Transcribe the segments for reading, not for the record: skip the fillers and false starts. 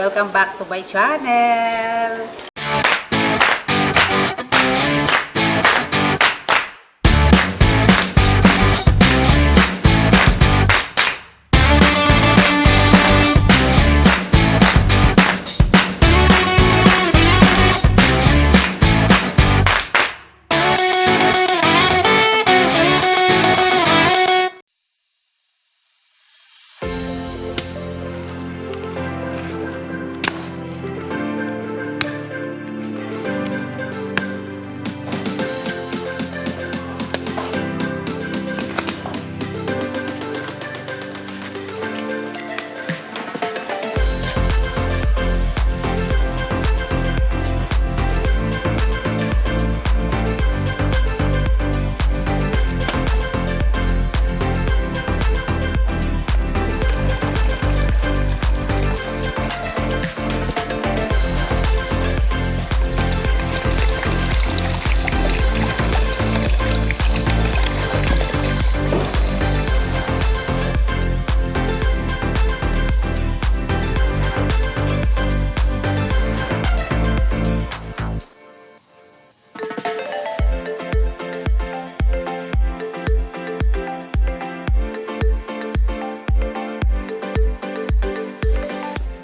Welcome back to my channel!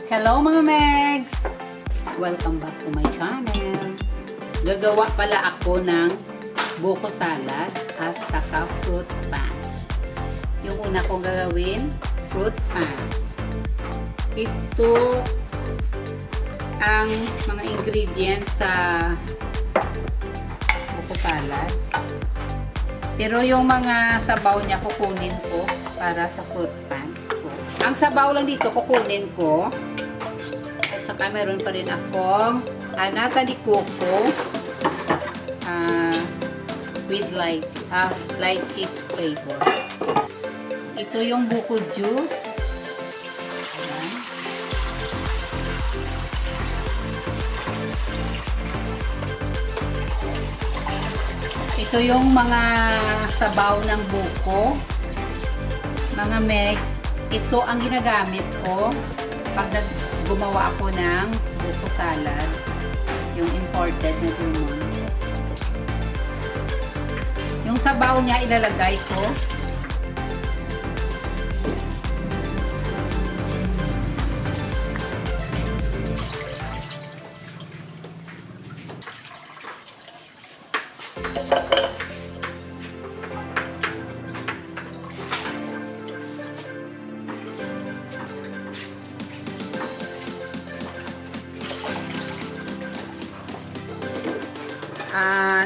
Hello mga Megs! Welcome back to my channel. Gagawa pala ako ng buko salad at saka fruit punch. Yung una kong gagawin, fruit punch. Ito ang mga ingredients sa buko salad. Pero yung mga sabaw niya kukunin ko para sa fruit punch ko. Ang sabaw lang dito kukunin ko. Saka meron pa rin akong Nata ni Coco with lychee flavor. Ito yung buko juice. Ayan. Ito yung mga sabaw ng buko. Mga Megs, ito ang ginagamit ko pag gumawa ako ng buko salad, yung imported na limon. Yung sabaw niya ilalagay ko.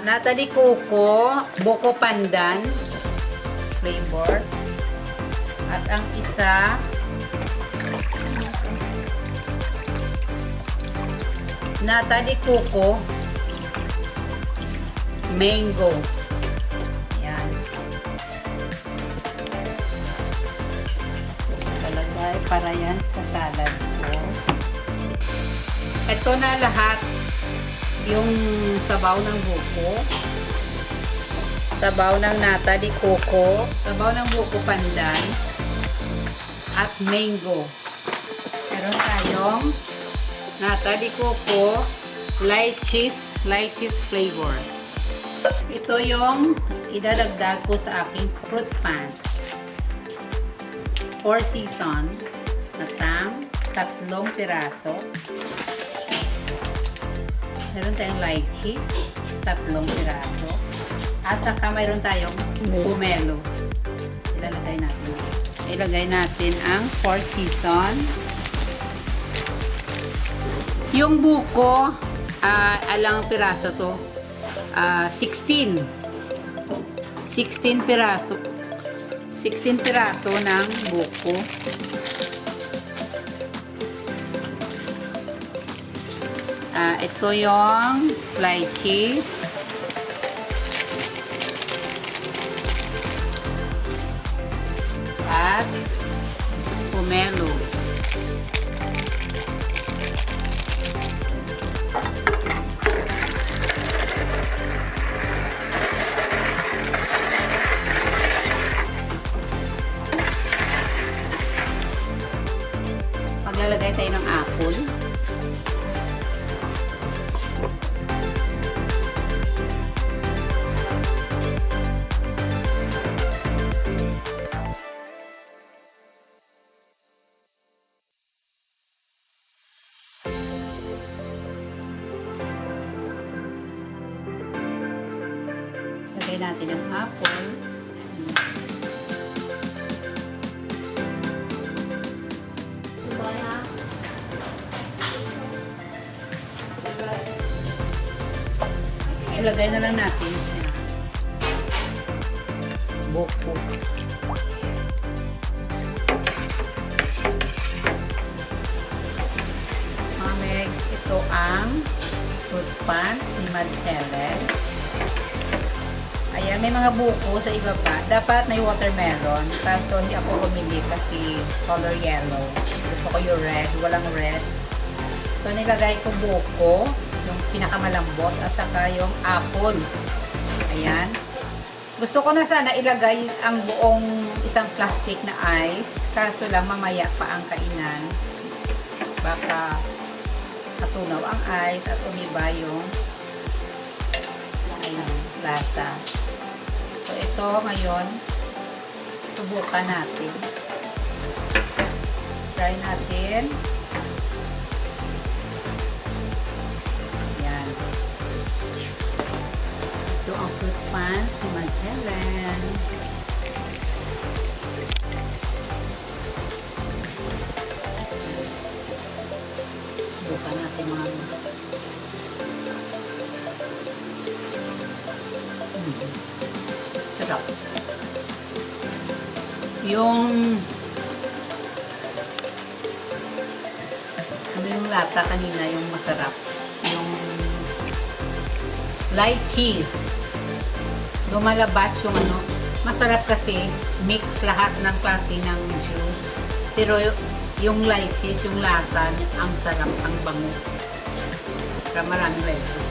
Nata ni Coco, Buko Pandan flavor. At ang isa Nata ni Coco mango. Yan. Talagay para yan sa salad ko. Ito na lahat. Yung sabaw ng buko, sabaw ng Nata ni Coco, sabaw ng Buko Pandan, at mango. Meron tayong Nata ni Coco, lychee flavor. Ito yung idadagdag ko sa aking fruit punch. 4 seasons na tang, 3 piraso. Meron tayong lychee, 3 piraso. At saka mayroon tayong pomelo. Ilagay natin ang 4 season. Yung buko, alang piraso to, 16 piraso. 16 piraso ng buko. Ito yung lychee. At pomelo. Maglalagay tayo ng apple. Lagay natin ang apple. Ilagay na lang natin. Buko. Ito ang fruit punch ni Helen. Ayan, may mga buko sa iba pa. Dapat may watermelon. Kaso hindi ako bumili kasi color yellow. Gusto ko yung red. Walang red. So, nilagay ko buko, yung pinakamalambot, at saka yung apple. Ayan. Gusto ko na sana ilagay ang buong isang plastic na ice. Kaso lang mamaya pa ang kainan. Baka matunaw ang ice at umiba yung lasa. So, ito ngayon, subukan natin. Try natin. Yan. Ito ang fruit punch ni Helen. Subukan natin mga sarap. Yung ano yung lata kanina, yung masarap. Yung lychee. Lumalabas yung ano, masarap kasi mix lahat ng klase ng juice. Pero yung lychee, yung lasa, ang sarap, ang bango. Para maraming lychee.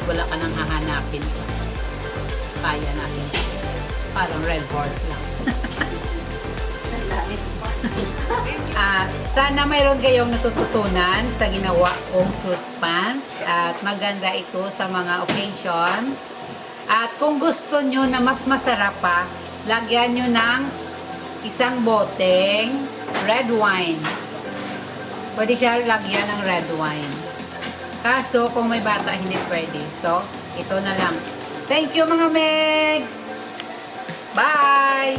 Wala ka nang hahanapin. Kaya natin. Parang red horse lang. Sana mayroon kayong natututunan sa ginawa kong fruit punch. At maganda ito sa mga occasions. At kung gusto nyo na mas masarap pa, lagyan nyo ng isang boteng red wine. Pwede siya lagyan ng red wine. Kaso, kung may bata, hindi pwede. So, ito na lang. Thank you mga Megs! Bye!